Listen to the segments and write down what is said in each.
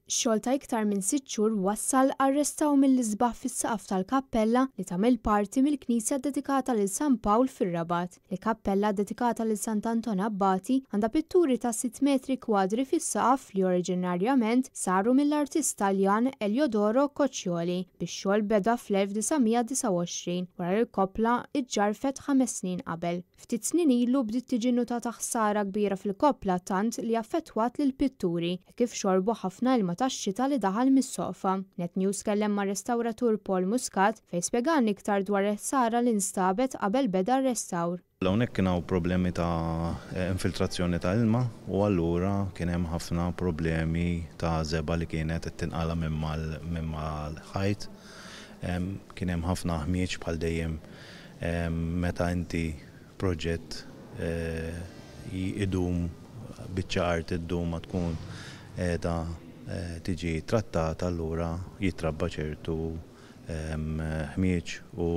Xogħol ta' iktar minn 6 xhur wassal arrestaw mill-isbaħ fis-saqaf tal-kappella li tagħmel parti mill-Knisja dedikata lil San Pawl fir-Rabat. Il-kappella dedikata lil Sant'Anton Abbati għandha pitturi ta' 6 metri kwadri fis-saqaf li oriġinarjament saru mill-artist Taljan Eliodoro Coccioli bix-xogħol beda fl-1929 wara li l-koppla iġġarfet 5 snin qabel. Ftit snin ilu bdiet tiġi notata ħsara kbira fil-koppla tant li affettwat lill-pitturi kif xorbu ħafna ilma tax-xita li daħal mis-sofa. Net News kellem ma' restawratur Paul Muscat fejn spjegalni iktar dwar ħsara li nstabet qabel beda r-restawr. Hawnhekk kien hawn problemi ta' infiltrazzjoni ta' ilma u allura kien hemm ħafna problemi ta' żeba li kienet qed tinqala minn mal-ħajt. Kien hemm ħafna ħmieġ bħal dejjem meta inti proġett idum biċċa art iddum ma tkun qiegħda tiġi trattata allura jitrabba ċertu ħmieġ u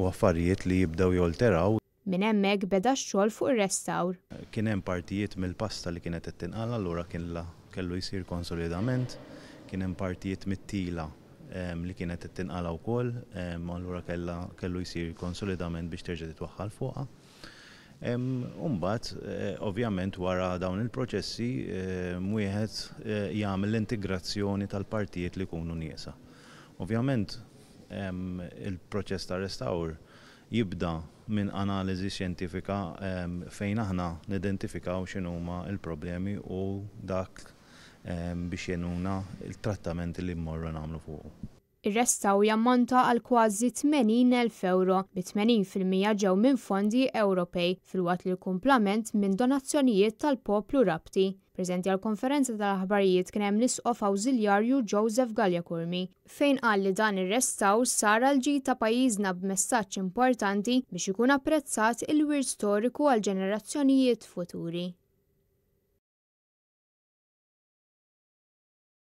affarijiet li jibdew jolteraw. Minn hemmhekk beda x-xogħol fuq ir-restawr. Kien hemm partijiet mill-pasta li kienet qed tinqala allura kellu jsir konsolidament, kien hemm partijiet mit-tila li kienet qed tinqala wkoll, allura kellu jsir konsolidament biex terġa' titwaħħal fuqha. Mbagħad ovvjament wara dawn il-proċessi wieħed jagħmel l-integrazzjoni tal-partijiet li jkunu nieqsa. Ovvjament il-proċess ta' restawr jibda minn analiżi xjentifika fejn aħna nidentifikaw x'inhuma l-problemi u dak biex jenuna il-trattamenti li mmorru nagħmlu fuqu. Ir-restawr jammonta għal kważi 80,000 euro bi 80% ġew minn fondi Ewropej filwaqt li l-kumplament minn donazzjonijiet tal-poplu Rabti. Preżenti għall konferenza tal-aħbarijiet kien hemm l-isqof awżiljarju Joseph Galjakurmi fejn qal li dan ir-restawr sar għal ġid ta' pajjiżna b'messaġġ importanti biex ikun apprezzat il-wirt storiku għal ġenerazzjonijiet futuri.